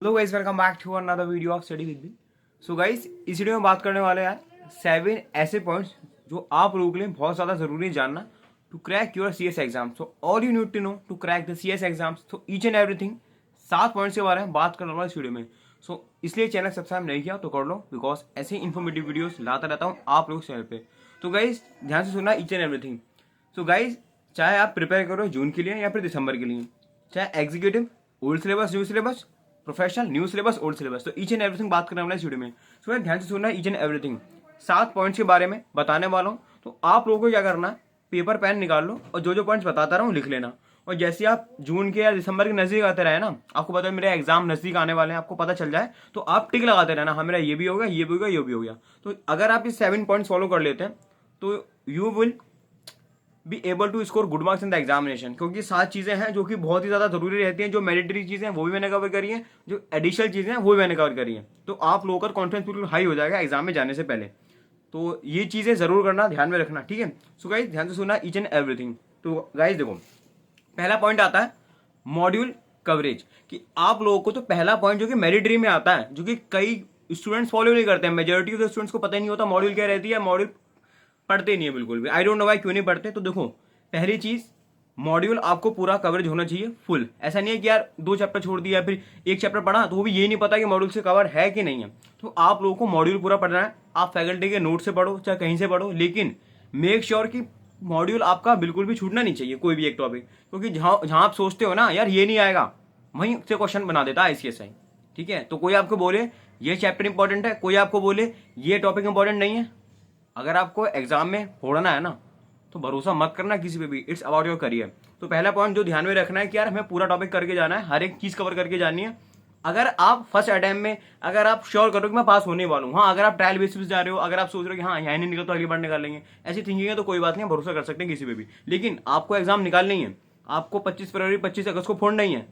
Hello guys, welcome back to another video of study with me. So guys, इस video में बात करने वाले हैं 7 ऐसे पॉइंट्स जो आप लोगों के लिए बहुत ज़्यादा ज़रूरी है जानना to crack your CS exam. So all you need to know to crack the CS exams. तो ईच एंड एवरीथिंग 7 पॉइंट्स के बारे में बात करने वाला इस वीडियो में। सो इसलिए चैनल सब्सक्राइब नहीं किया तो कर लो, बिकॉज ऐसे इन्फॉर्मेटिव वीडियोस लाता रहता हूँ आप लोग चैनल पे। तो गाइस ध्यान से सुनना each and everything. So guys, चाहे आप प्रिपेयर करो जून के लिए या फिर दिसंबर के लिए, चाहे executive old syllabus new syllabus, professional new syllabus old syllabus, तो ईच एंड एवरीथिंग बात करने वाला इस वीडियो में। सो ध्यान से सुनना ईच एंड एवरीथिंग। 7 पॉइंट्स के बारे में बताने वाला हूँ। तो आप लोगों को क्या करना है, पेपर पेन निकाल लो और जो जो पॉइंट्स बताता रहा हूँ लिख लेना। और जैसे आप जून के या दिसंबर के नजदीक आते रहे ना, आपको पता है मेरे एग्जाम नजदीक आने वाले हैं, आपको पता चल जाए तो आप टिक लगाते रहना, हाँ मेरा ये भी हो गया, ये भी हो गया, ये भी हो गया। तो अगर आप इस 7 पॉइंट्स फॉलो कर लेते हैं तो you will be able to score good marks in the examination. क्योंकि 7 चीजें हैं जो कि बहुत ही ज्यादा जरूरी रहती हैं। जो मैंडेटरी चीजें हैं वो भी मैंने कवर करी है, जो एडिशनल चीजें हैं वो भी मैंने कवर करी है। तो आप लोगों का कॉन्फिडेंस बिल्कुल हाई हो जाएगा एग्जाम में जाने से पहले। तो ये चीजें जरूर करना, ध्यान में रखना, ठीक है। सो गाइस ध्यान से सुनना ईच एंड एवरीथिंग। तो गाइस देखो, पहला पॉइंट आता है मॉड्यूल कवरेज। कि आप लोगों को तो पहला पॉइंट जो कि मैंडेटरी में आता है, जो कि कई स्टूडेंट्स फॉलो नहीं करते हैं, मेजोरिटी ऑफ द स्टूडेंट्स को पता ही नहीं होता मॉड्यूल क्या रहती है, मॉड्यूल पढ़ते नहीं है बिल्कुल भी। आई डोंट नो वाई क्यों नहीं पढ़ते। तो देखो, पहली चीज, मॉड्यूल आपको पूरा कवरेज होना चाहिए फुल। ऐसा नहीं है कि यार 2 चैप्टर छोड़ दिया फिर 1 चैप्टर पढ़ा तो वो भी ये नहीं पता कि मॉड्यूल से कवर है कि नहीं है। तो आप लोगों को मॉड्यूल पूरा पढ़ना है। आप फैकल्टी के नोट से पढ़ो चाहे कहीं से पढ़ो, लेकिन मेक श्योर कि मॉड्यूल आपका बिल्कुल भी छूटना नहीं चाहिए, कोई भी एक टॉपिक। क्योंकि जहां आप सोचते हो ना यार ये नहीं आएगा, वहीं से क्वेश्चन बना देता है आईसीएसआई, ठीक है। तो कोई आपको बोले ये चैप्टर इंपॉर्टेंट है, कोई आपको बोले ये टॉपिक इंपॉर्टेंट नहीं है, अगर आपको एग्जाम में फोड़ना है ना तो भरोसा मत करना किसी पे भी। It's about your career. तो पहला पॉइंट जो ध्यान में रखना है कि यार हमें पूरा टॉपिक करके जाना है, हर एक चीज कवर करके जानी है। अगर आप फर्स्ट अटेम्प्ट में अगर आप श्योर करो कि मैं पास होने वाला हूँ, हाँ अगर आप ट्रायल बेसिस पे जा रहे हो, अगर आप सोच रहे हो कि हाँ यहाँ नहीं निकल तो अगली बार निकाल लेंगे, ऐसी थिंकिंग है तो कोई बात नहीं, भरोसा कर सकते हैं किसी पे भी। लेकिन आपको एग्जाम निकालनी है, आपको 25 फरवरी 25 अगस्त को फोड़ नहीं है,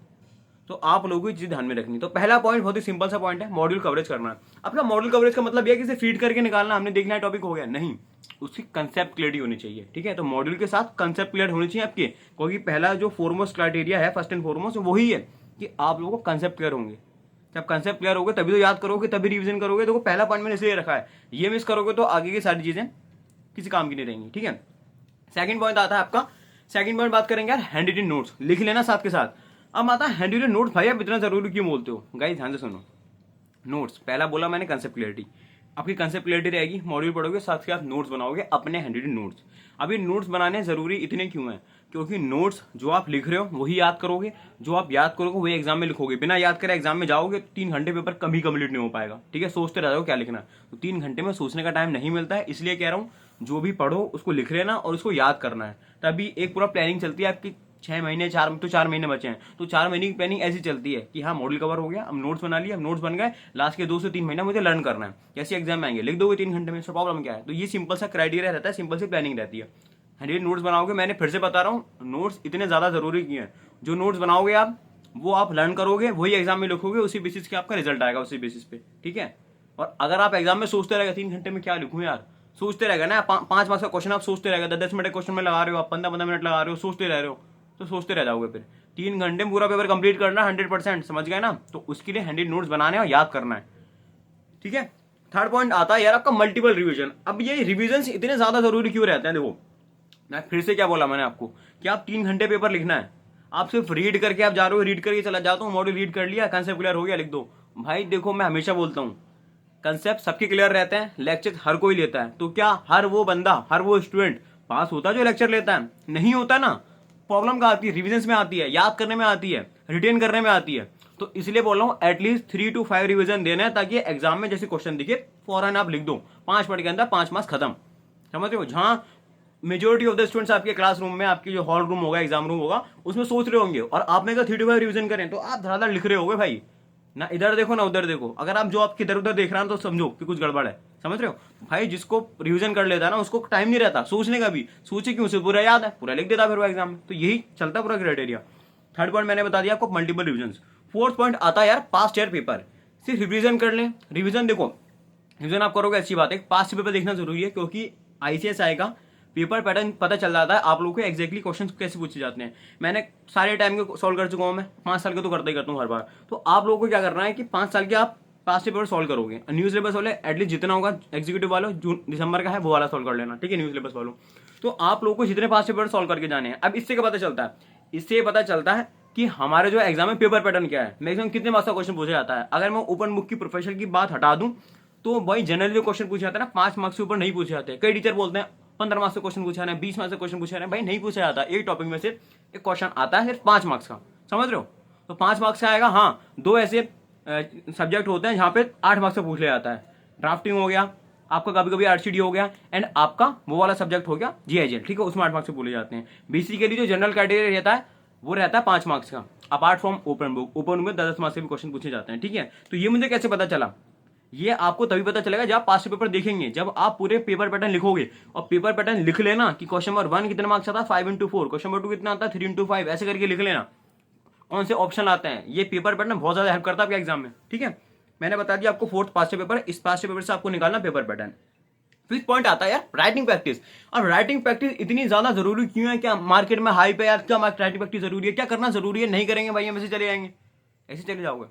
तो आप लोगों को ये चीज ध्यान में रखनी। तो पहला पॉइंट बहुत ही सिंपल सा पॉइंट है, मॉड्यूल कवरेज करना है। आपका मॉड्यूल कवरेज का मतलब यह कि इसे फीड करके निकालना, हमने देखना है टॉपिक हो गया, नहीं, उसकी कंसेप्ट क्लियरिटी होनी चाहिए, ठीक है। तो मॉड्यूल के साथ कंसेप्ट क्लियर होनी चाहिए आपके, क्योंकि पहला जो फोरमोस्ट क्राइटेरिया है, फर्स्ट एंड फोरमोस्ट वही है कि आप लोगों को कंसेप्ट क्लियर होंगे। जब कंसेप्ट क्लियर होगे तभी तो याद करोगे, तभी रिवीजन करोगे। तो पहला पॉइंट मैंने इसलिए रखा है, ये मिस करोगे तो आगे की सारी चीजें किसी काम की नहीं रहेंगी, ठीक है। सेकंड पॉइंट आता है आपका, सेकंड पॉइंट बात करेंगे यार हैंड रिटन नोट्स, लिख लेना साथ के साथ। अब आता है हैंड रिटन नोट्स। भाई आप इतना जरूरी क्यों बोलते हो? गाइस ध्यान से सुनो, नोट्स पहला बोला मैंने कंसेप्ट क्लियरिटी, आपकी कंसेप्ट क्लियरिटी रहेगी, मॉड्यूल पढ़ोगे साथ के साथ नोट्स बनाओगे अपने हैंड रिटन नोट्स। अभी नोट्स बनाने जरूरी इतने क्यों हैं? क्योंकि नोट्स जो आप लिख रहे हो वही याद करोगे, जो आप याद करोगे वही एग्जाम में लिखोगे। बिना याद करे एग्जाम में जाओगे 3 घंटे पेपर कभी कंप्लीट नहीं हो पाएगा, ठीक है। सोचते रह जाओ क्या लिखना, तो 3 घंटे में सोचने का टाइम नहीं मिलता है। इसलिए कह रहा हूँ जो भी पढ़ो उसको लिख लेना और उसको याद करना है। तभी एक पूरा प्लानिंग चलती है आपकी। 6 महीने 4 महीने बचे हैं, तो 4 महीने की प्लानिंग ऐसी चलती है कि हाँ मॉडल कवर हो गया, अब नोट्स बना लिया, अब नोट्स बन गए, लास्ट के 2 से 3 महीने मुझे लर्न करना है। जैसे एग्जाम में आएंगे लिख दोगे 3 घंटे में, इसका प्रॉब्लम क्या है? तो ये सिंपल सा क्राइटेरिया रहता है, सिंपल सी प्लानिंग रहती है। हैंड नोट्स बनाओगे, मैंने फिर से बता रहा हूँ नोट्स इतने ज्यादा जरूरी किए हैं। जो नोट्स बनाओगे आप, वो आप लर्न करोगे, वही एग्जाम में लिखोगे, उसी बेसिस के आपका रिजल्ट आएगा, उसी बेसिस पे, ठीक है। और अगर आप एग्जाम में सोचते रहेगा 3 घंटे में क्या लिखूं यार, सोचते रहेगा ना, 5 मार्क्स का क्वेश्चन आप सोचते रहेगा, 10 मिनट क्वेश्चन में लगा रहे हो आप, 15 मिनट लगा रहे हो, सोचते रह रहे हो, तो सोचते रह जाओगे। फिर 3 घंटे में पूरा पेपर कंप्लीट करना 100%, समझ गए ना। तो उसके लिए हैंडी नोट्स बनाने और याद करना है, ठीक है। थर्ड पॉइंट आता है यार आपका मल्टीपल रिवीजन। अब ये रिवीजन इतने ज्यादा जरूरी क्यों रहते हैं? देखो मैं फिर से क्या बोला मैंने आपको कि आप 3 घंटे पेपर लिखना है, आप सिर्फ रीड करके आप जा रहे हो, रीड करके चला जाता हूँ, मॉड्यूल रीड कर लिया, कंसेप्ट क्लियर हो गया, लिख दो। भाई देखो मैं हमेशा बोलता हूँ कंसेप्ट सबके क्लियर रहते हैं, लेक्चर हर कोई लेता है, तो क्या हर वो बंदा, हर वो स्टूडेंट पास होता है जो लेक्चर लेता है? नहीं होता ना। प्रॉब्लम कहाँ आती है? रिविजन में आती है, याद करने में आती है, रिटेन करने में आती है। तो इसलिए बोल रहा हूँ एटलीस्ट 3 to 5 रिविजन देना है, ताकि एग्जाम में जैसे क्वेश्चन दिखे फौरन आप लिख दो, 5 मिनट के अंदर 5 मार्क्स खत्म, समझ रहे हो। जहां मेजोरिटी ऑफ द स्टूडेंट्स आपके क्लासरूम में, आपकी जो हॉल रूम होगा, एग्जाम रूम होगा, उसमें सोच रहे होंगे, और आपने कहा 3 to 5 रिविजन करें, तो आप धड़ाधड़ लिख रहे होगे भाई, ना इधर देखो ना उधर देखो। अगर आप जो आपकी इधर उधर देख रहे हैं तो समझो कि कुछ गड़बड़ है, समझ रहे हो भाई। जिसको रिवीजन कर लेता है ना उसको टाइम नहीं रहता सोचने का भी, सोचे क्यों, उसे पूरा याद है, पूरा लिख देता फिर वो एग्जाम में। तो यही चलता है पूरा क्राइटेरिया। थर्ड पॉइंट मैंने बता दिया आपको, मल्टीपल रिविजन। फोर्थ पॉइंट आता है यार पास्ट ईयर पेपर, सिर्फ रिविजन कर लें। रिविजन देखो, रिविजन आप करोगे अच्छी बात है, पास्ट पेपर देखना जरूरी है, क्योंकि आईसीएस आएगा पेपर पैटर्न पता चल जाता है आप लोगों को एक्जैक्टली क्वेश्चन कैसे पूछे जाते हैं। मैंने सारे टाइम के सॉल्व कर चुका हूँ, मैं 5 साल के तो करता ही करता हूँ हर बार। तो आप लोगों को क्या करना है कि 5 साल के आप पास पेपर सॉल्व करोगे। न्यू सिलेबस वाले एटलीस्ट जितना होगा एग्जीक्यूटिव वालों जून दिसंबर का है वो वाला सॉल्व कर लेना, ठीक है, न्यू सिलेबस वालों। तो आप लोगों को जितने पास पेपर सॉल्व करके जाने हैं। अब इससे क्या पता चलता है, इससे ये पता चलता है कि हमारे जो एग्जाम में पेपर पैटर्न क्या है, मैक्सिमम कितने मार्क्स का क्वेश्चन पूछा जाता है। अगर मैं ओपन बुक की प्रोफेशनल की बात हटा दूं तो भाई जनरली जो क्वेश्चन पूछे जाते हैं ना 5 मार्क्स से ऊपर नहीं पूछे जाते। कई टीचर बोलते हैं 15 मार्क्स से क्वेश्चन पूछा है, 20 मार्क्स से क्वेश्चन पूछा है, भाई नहीं पूछा जाता। एक टॉपिक में से एक क्वेश्चन आता है सिर्फ 5 मार्क्स का, समझ रहे हो। तो 5 मार्क्स से आएगा। हाँ, 2 ऐसे सब्जेक्ट होते हैं जहाँ पे 8 मार्क्स से पूछ लिया जाता है। ड्राफ्टिंग हो गया आपका, कभी कभी आरसीडी हो गया, एंड आपका वो वाला सब्जेक्ट हो गया जीआईएल, ठीक है, उसमें 8 मार्क्स से बोले जाते हैं। बीसी के लिए जो जनरल क्राइटेरिया रहता है वो रहता है 5 मार्क्स का, apart from open book. Open book में 10 मार्क्स के भी क्वेश्चन पूछे जाते हैं, ठीक है। तो ये मुझे कैसे पता चला, ये आपको तभी पता चलेगा जब आप पास्ट पेपर देखेंगे, जब आप पूरे पेपर पैटर्न लिखोगे। और पेपर पैटर्न लिख लेना कि क्वेश्चन नंबर 1 कितना मार्क्स आता है 5x4, क्वेश्चन नंबर 2 कितना आता है 3x5, ऐसे करके लिख लेना कौन से ऑप्शन आते हैं। ये पेपर पैटर्न बहुत ज्यादा हेल्प करता है आपके एग्जाम में, ठीक है। मैंने बता दिया आपको 4th पास्ट पेपर, इस पास्ट पेपर से आपको निकालना पेपर पैटर्न। फिर पॉइंट आता है यार राइटिंग प्रैक्टिस। अब राइटिंग प्रैक्टिस इतनी ज्यादा जरूरी क्यों है, क्या मार्केट में हाइप है यार, क्या राइटिंग प्रैक्टिस जरूरी है, क्या करना जरूरी है, नहीं करेंगे भाई हम ऐसे चले जाएंगे, ऐसे चले जाओगे।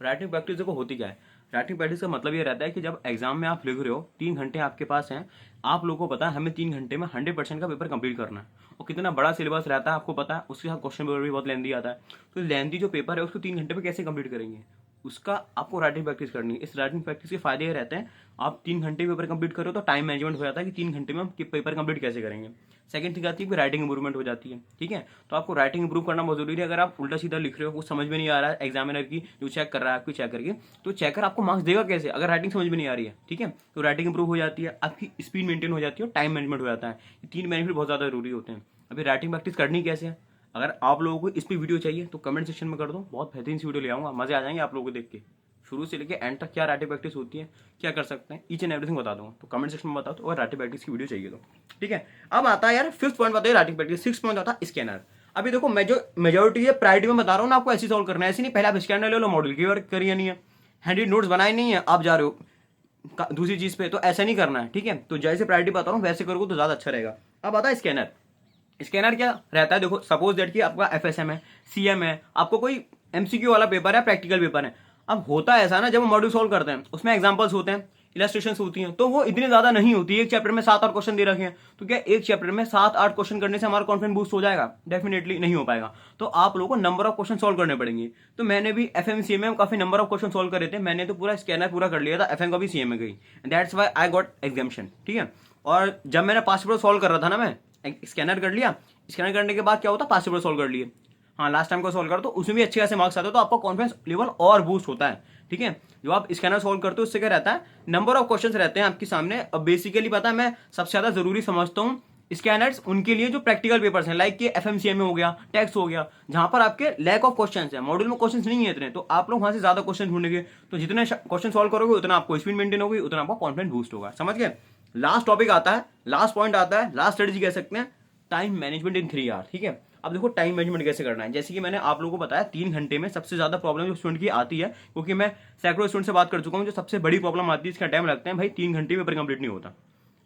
राइटिंग प्रैक्टिस देखो होती क्या है, राइटिंग प्रैक्टिस का मतलब ये रहता है कि जब एग्जाम में आप लिख रहे हो 3 घंटे आपके पास हैं, आप लोगों को पता है हमें 3 घंटे में 100% का पेपर कंप्लीट करना है। और कितना बड़ा सिलेबस रहता है आपको पता है, उसके साथ क्वेश्चन पेपर भी बहुत लेंदी आता है। तो लेंदी जो पेपर है उसको 3 घंटे में कैसे कंप्लीट करेंगे, उसका आपको राइटिंग प्रैक्टिस करनी है। इस राइटिंग प्रैक्टिस के फायदे ये रहते हैं, आप 3 घंटे पेपर कंप्लीट करो तो टाइम मैनेजमेंट हो जाता है कि 3 घंटे में हम पेपर कंप्लीट कैसे करेंगे। सेकंड थिंग आती है कि राइटिंग इंप्रूवमेंट हो जाती है, ठीक है। तो आपको राइटिंग इंप्रूव करना बहुत जरूरी है। अगर आप उल्टा सीधा लिख रहे हो, कुछ समझ में नहीं आ रहा है एग्जामिनर की जो चेक कर रहा है आपको चेक करके, तो चेकर आपको मार्क्स देगा कैसे अगर राइटिंग समझ में नहीं आ रही है, ठीक है। तो राइटिंग इंप्रूव हो जाती है, आपकी स्पीड मेंटेन हो जाती है और टाइम मैनेजमेंट हो जाता है। ये 3 बेनिफिट बहुत ज्यादा जरूरी होते हैं। अभी राइटिंग प्रैक्टिस करनी कैसे है, अगर आप लोगों को इस पर वीडियो चाहिए तो कमेंट सेक्शन में कर दो, बहुत बेहतरीन सी वीडियो ले आऊंगा, मजे आ जाएंगे आप लोगों को देख के। शुरू से लेके एंड तक क्या राइटिंग प्रैक्टिस होती है, क्या कर सकते हैं, ईच एंड एवरीथिंग बता दूंगा। तो कमेंट सेक्शन में बताओ तो, और राइटिंग प्रैक्टिस की वीडियो चाहिए तो, ठीक है। अब आता है यार 5th पॉइंट बताइए राइटिंग प्रैक्टिस। 6th पॉइंट आता है स्कैनर। अभी देखो मैं जो मेजोरिटी है प्रायोरिटी में बता रहा हूँ ना आपको, ऐसे सॉल्व करना है, ऐसे नहीं पहले आप स्कैनर ले लो, मॉडल की वर्क करिए नहीं है, हैंडी नोट्स बनाए नहीं है, आप जा रहे हो दूसरी चीज पे, तो ऐसा नहीं करना है, ठीक है। तो जैसे प्रायोरिटी बता रहा हूँ वैसे करोगे तो ज्यादा अच्छा रहेगा। अब आता है स्कैनर। स्कैनर क्या रहता है, देखो सपोज दैट कि आपका एफएसएम है, सीएम है, आपको कोई एमसीक्यू वाला पेपर है, प्रैक्टिकल पेपर है। अब होता है ऐसा ना, जब हम मॉड्यूल सॉल्व करते हैं उसमें एग्जांपल्स होते हैं, इलस्ट्रेशंस होती हैं, तो वो इतनी ज्यादा नहीं होती। एक चैप्टर में 7-8 क्वेश्चन दे रखे हैं, तो क्या एक चैप्टर में 7-8 क्वेश्चन करने से हमारा कॉन्फिडेंस बूस्ट हो जाएगा? डेफिनेटली नहीं हो पाएगा। तो आप लोगों को नंबर ऑफ क्वेश्चन सॉल्व करने पड़ेंगे। तो मैंने भी एफएमसीए में काफी नंबर ऑफ क्वेश्चन सॉल्व करे थे, मैंने तो पूरा स्कैनर पूरा कर लिया था, एफएम का भी सीएम में गई, that's why I got examination, ठीक है। और जब मैंने पास्ट पेपर सॉल्व कर रहा था ना, मैं स्कैनर कर लिया, स्कैनर करने के बाद क्या होता है, पास्ट पेपर सॉल्व कर लिए, हाँ लास्ट टाइम को सॉल्व करो तो उसमें भी अच्छे खासे मार्क्स आते हैं, तो आपका कॉन्फिडेंस लेवल और बूस्ट होता है, ठीक है। जो आप स्कैनर सॉल्व करते हो उससे क्या रहता है, नंबर ऑफ क्वेश्चंस रहते हैं आपके सामने। अब बेसिकली पता है मैं सबसे ज्यादा जरूरी समझता हूँ स्कैनर्स उनके लिए जो प्रैक्टिकल पेपर्स हैं, लाइक कि एफएमसीए में हो गया, टैक्स हो गया, जहां पर आपके लैक ऑफ क्वेश्चंस है, मॉड्यूल में क्वेश्चंस नहीं है इतने, तो आप लोग वहां से ज्यादा क्वेश्चन ढूंढेंगे। तो जितने क्वेश्चन सॉल्व करोगे उतना आपको स्पीड मेंटेन होगी, उतना आपका कॉन्फिडेंस बूस्ट होगा, समझ गए। लास्ट टॉपिक आता है, लास्ट पॉइंट आता है, लास्ट स्ट्रेटेजी कह सकते हैं, टाइम मैनेजमेंट इन 3 आवर, ठीक है। अब देखो टाइम मैनेजमेंट कैसे करना है, जैसे कि मैंने आप लोगों को बताया 3 घंटे में सबसे ज्यादा प्रॉब्लम जो स्टूडेंट की आती है, क्योंकि मैं सैकड़ों स्टूडेंट से बात कर चुका हूं, जो सबसे बड़ी प्रॉब्लम आती है, इसका टाइम लगता है भाई 3 घंटे में पेपर कंप्लीट नहीं होता।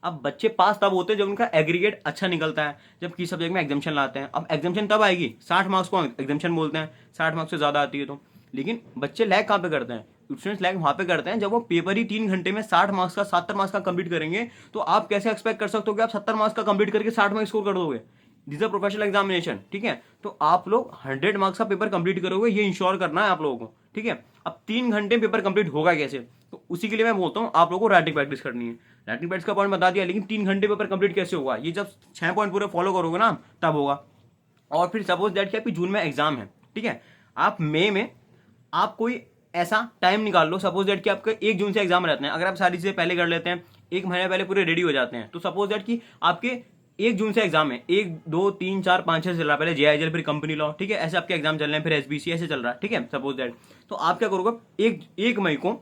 अब बच्चे पास तब होते हैं जब उनका एग्रीगेट अच्छा निकलता है, जब किसी सब्जेक्ट में एग्जाम्शन लाते हैं। अब एग्जाम्शन तब आएगी 60 मार्क्स को एग्जाम्शन बोलते हैं, 60 मार्क्स से ज्यादा आती है तो। लेकिन बच्चे लैग कहाँ पे करते हैं, स्टूडेंट्स लैग वहां पे करते हैं जब वो पेपर ही 3 घंटे में 60 मार्क्स का 70 मार्क्स का कंप्लीट करेंगे। तो आप कैसे एक्सपेक्ट कर सकते हो कि आप 70 मार्क्स का कंप्लीट करके 60 मार्क्स स्कोर कर दोगे, दिस इज प्रोफेशनल एग्जामिनेशन, ठीक है। तो आप लोग 100 मार्क्स का पेपर कंप्लीट करोगे, ये इंश्योर करना है आप लोगों को, ठीक है। अब 3 घंटे पेपर कंप्लीट होगा कैसे, तो उसी के लिए मैं बोलता हूँ आप लोगों को राइटिंग प्रैक्टिस करनी है। राइटिंग प्रैक्टिस का पॉइंट बता दिया, लेकिन 3 घंटे पेपर कंप्लीट कैसे होगा, ये जब 6 पॉइंट पूरे फॉलो करोगे ना तब होगा। और फिर सपोज दैट कि आपकी जून में एग्जाम है, ठीक है, आप मई में आप कोई ऐसा टाइम निकाल लो, सपोज दैट कि आपके 1 जून से एग्जाम रहते हैं, अगर आप सारी चीजें पहले कर लेते हैं, 1 महीने पहले पूरे रेडी हो जाते हैं, तो सपोज दैट कि आपके 1 जून से एग्जाम है, 1 2 3 4 5 6 चल रहा है, पहले जेआईएल फिर कंपनी लॉ, ठीक है, ऐसे आपके एग्जाम चल रहे हैं, फिर एसबीसी ऐसे चल रहा है, ठीक है, सपोज दैट। तो आप क्या करोगे, 1 मई को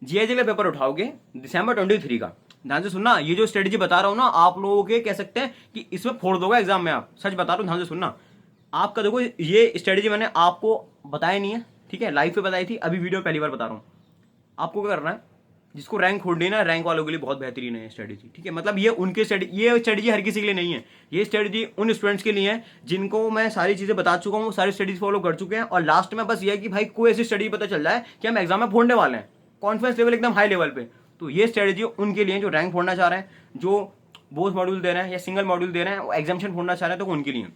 जेआईएल का पेपर उठाओगे दिसंबर 23 का। ध्यान से सुनना, ये जो स्ट्रेटेजी बता रहा हूं ना, आप लोगों के कह सकते हैं कि इसमें फोड़ दोगे एग्जाम में, आप सच बता रहा हूं, ध्यान से सुनना। आपका देखो ये स्ट्रेटेजी मैंने आपको बताया नहीं है, ठीक है, लाइव पे बताई थी, अभी वीडियो पहली बार बता रहा हूं। आपको क्या करना है, जिसको रैंक होल्ड है ना, रैंक वालों के लिए बहुत बेहतरीन है स्ट्रेटेजी, ठीक है। मतलब ये स्ट्रेटेजी हर किसी के लिए नहीं है, ये स्ट्रेटेजी उन स्टूडेंट्स के लिए है जिनको मैं सारी चीजें बता चुका हूँ, सारी स्टडीज फॉलो कर चुके हैं, और लास्ट में बस ये है कि भाई कोई ऐसी स्टडी पता चल रहा है कि हम एग्जाम में फोड़ने वाले हैं, कॉन्फिडेंस लेवल एकदम हाई लेवल पे। तो ये स्ट्रेटेजी उनके लिए जो रैंक फोड़ना चाह रहे हैं, जो बोथ मॉड्यूल दे रहे हैं या सिंगल मॉड्यूल दे रहे हैं, वो एग्जामिनेशन फोड़ना चाह रहे हैं, तो उनके लिए।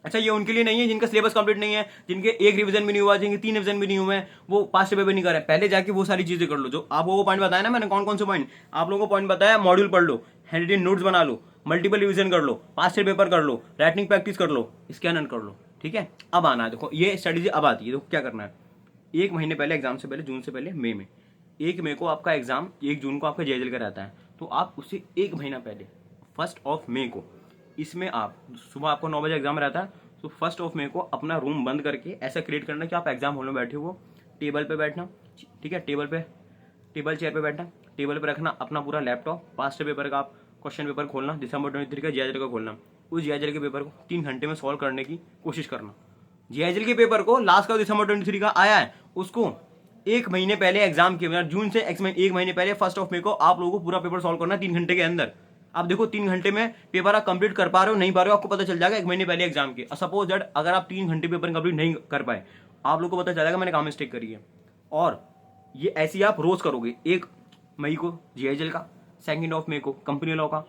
अच्छा, ये उनके लिए नहीं है जिनका सिलेबस कंप्लीट नहीं है, जिनके एक रिवीजन भी नहीं हुआ, जिनके 3 रिवीजन भी नहीं हुए हैं, वो 5 से पेपर नहीं कर रहे। पहले जाके वो सारी चीजें कर लो जो आप लोगों को पॉइंट बताया ना मैंने, कौन कौन से पॉइंट आप लोगों को पॉइंट बताया। मॉड्यूल पढ़ लो, हैंड रिटन नोट्स बना लो, मल्टीपल रिवीजन कर लो, 5 से पेपर कर लो, राइटिंग प्रैक्टिस कर लो, स्कैन कर लो, ठीक है। अब आना है, देखो ये स्ट्रेटेजी अब आती है। देखो क्या करना है, 1 महीने पहले, एग्जाम से पहले, जून से पहले, मई में 1 मई को आपका एग्जाम, 1 जून को आपका जेएजएल का रहता है, तो आप उससे 1 महीना पहले 1 मई को, इसमें आप सुबह आपको 9 बजे एग्जाम रहता है, तो 1 मई को अपना रूम बंद करके ऐसा क्रिएट करना कि आप एग्जाम हॉल में बैठे हो, टेबल पे बैठना, ठीक है, टेबल चेयर पे बैठना, टेबल पे रखना अपना पूरा लैपटॉप, 5 से पेपर का आप क्वेश्चन पेपर खोलना, दिसंबर 23 का जेएजएल का खोलना, उस जेएजएल के पेपर को 3 घंटे में सॉल्व करने की कोशिश करना। जेएजएल के पेपर को लास्ट का दिसंबर 23 का आया है, उसको 1 महीने पहले एग्जाम के, जून से 1 महीने पहले 1 मई को आप लोगों को पूरा पेपर सॉल्व करना 3 घंटे के अंदर। आप देखो 3 घंटे में पेपर आप कंप्लीट कर पा रहे हो नहीं पा रहे हो, आपको पता चल जाएगा 1 महीने पहले एग्जाम के। सपोज दैट अगर आप 3 घंटे पेपर कंप्लीट नहीं कर पाए, आप लोग को पता चलेगा मैंने कहाँ मिस्टेक करी है। और ये ऐसी आप रोज करोगे, 1 मई को जेएजएल का, 2 मई को कंपनी लॉ का,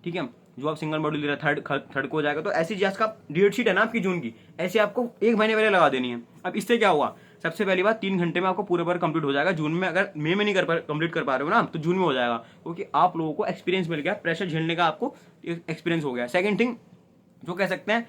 ठीक है, जो आप सिंगल मॉड्यूल दे रहे थर्ड को हो जाएगा। तो ऐसी जैसे का डेट शीट है ना आपकी जून की, ऐसे आपको 1 महीने पहले लगा देनी है। अब इससे क्या हुआ, सबसे पहली बात 3 घंटे में आपको पूरे पेपर कंप्लीट हो जाएगा जून में। अगर मई में नहीं कंप्लीट कर पा रहे हो ना, तो जून में हो जाएगा, क्योंकि आप लोगों को एक्सपीरियंस मिल गया, प्रेशर झेलने का आपको एक्सपीरियंस हो गया। सेकंड थिंग जो कह सकते हैं,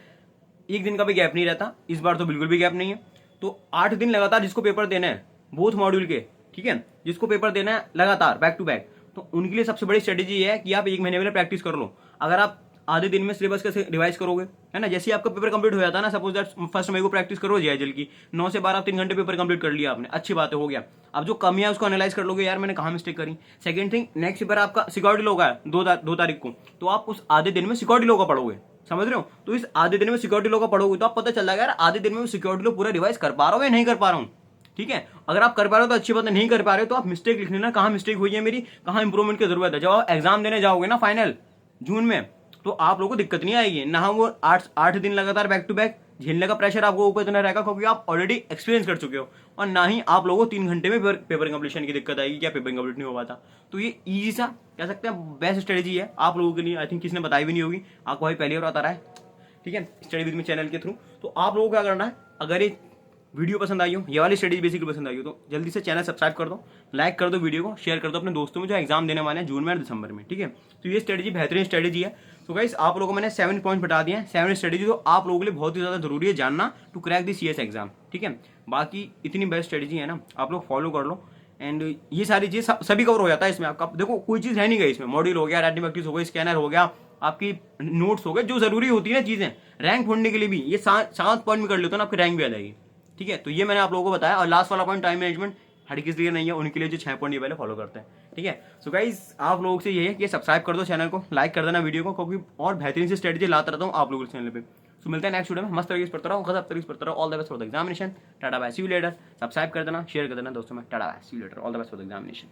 1 दिन का भी गैप नहीं रहता, इस बार तो बिल्कुल भी गैप नहीं है। तो 8 दिन लगातार जिसको पेपर देना है बोथ मॉड्यूल के, ठीक है, जिसको पेपर देना है लगातार बैक टू बैक, तो उनके लिए सबसे बड़ी स्ट्रेटेजी ये है कि आप 1 महीने पहले प्रैक्टिस कर लो। अगर आप आधे दिन में सिलेबस कैसे रिवाइज करोगे, है ना, जैसे ही आपका पेपर कंप्लीट हो जाता है ना, सपोज दैट 1 मई को प्रैक्टिस करो जेएजएल की, 9 से 12 3 घंटे पेपर कंप्लीट कर लिया आपने, अच्छी बात है, हो गया। अब जो कमियां उसको एनालाइज कर लोगे, यार मैंने कहाँ मिस्टेक करी। सेकंड थिंग, नेक्स्ट पेपर आपका सिक्योरिटी लॉ का है 2 तारीख को, तो आप उस आधे दिन में सिक्योरिटी लॉ का पढ़ोगे, समझ रहे हो। तो इस आधे दिन में सिक्योरिटी लॉ का पढ़ोगे तो आप पता चल जाएगा यार आधे दिन में सिक्योरिटी लॉ पूरा रिवाइज कर पा रहा हूँ या नहीं कर पा रहा हूँ, ठीक है। अगर आप कर पा रहे हो तो अच्छी बात है, नहीं कर पा रहे हो तो आप मिस्टेक लिख लेना, कहाँ मिस्टेक हुई है मेरी, कहाँ इंप्रूवमेंट की जरूरत है। जब आप एग्जाम देने जाओगे ना फाइनल जून में, तो आप लोगों को दिक्कत नहीं आएगी ना, वो 8 दिन लगातार बैक टू बैक झेलने का प्रेशर आपको ऊपर इतना रहेगा, क्योंकि आप ऑलरेडी एक्सपीरियंस कर चुके हो, और ना ही आप लोगों को 3 घंटे में पेपर कंप्लीशन की दिक्कत आएगी, क्या पेपर कंप्लीट नहीं हो पाता। तो ये इजी सा कह सकते हैं बेस्ट स्ट्रेटेजी है आप लोगों के लिए। आई थिंक किसी ने बताई भी नहीं होगी, आपको भाई पहली बार बता रहा है, ठीक है, स्टडी विद मी चैनल के थ्रू। तो आप लोगों को क्या करना है, अगर ये वीडियो पसंद आई हो, ये वाली स्टडीज बेसिकली पसंद आई हो, तो जल्दी से चैनल सब्सक्राइब कर दो, लाइक कर दो, वीडियो को शेयर कर दो अपने दोस्तों में जो एग्जाम देने वाले हैं जून में और दिसंबर में, ठीक है। तो ये स्ट्रेटेजी बेहतरीन स्ट्रेटेजी है। तो गाइस आप लोगों को मैंने 7 पॉइंट बता दिए हैं, 7 स्ट्रेटेजी जो आप लोगों के लिए बहुत ही ज्यादा जरूरी है जानना to crack the CS exam, ठीक है। बाकी इतनी बेस्ट स्ट्रेटेजी है ना, आप लोग फॉलो कर लो, एंड ये सारी चीज सभी कवर हो जाता है इसमें। आपका देखो कोई चीज है नहीं गई इसमें, मॉड्यूल हो गया, राइटिंग प्रैक्टिस हो गई, स्कैनर हो गया, आपकी नोट्स हो गए, जो जरूरी होती है ना चीजें रैंक ढूंढने के लिए भी, ये 7 पॉइंट में कर लेते हो ना, आपकी रैंक भी आ जाएगी, ठीक है। तो ये मैंने आप लोगों को बताया। और लास्ट वाला पॉइंट टाइम मैनेजमेंट हर किसी के नहीं है, उनके लिए जो 6 पॉइंट ये पहले फॉलो करते हैं, ठीक है। सो गाइस आप लोगों से ये है कि सब्सक्राइब कर दो चैनल को, लाइक कर देना वीडियो को, क्योंकि और बेहतरीन सी स्ट्रेटेजी लाता रहता हूँ आप लोगों के चैनल पे। सो मिलते हैं नेक्स्ट वीडियो में, मस्त तरीके से पढ़ता रहो, गजब तरीके से पढ़ता रहो। All the best for the examination, tata bye, see you later. Subscribe कर देना, शेयर कर देना दोस्तों में, tata bye, see you later, all the best for the examination.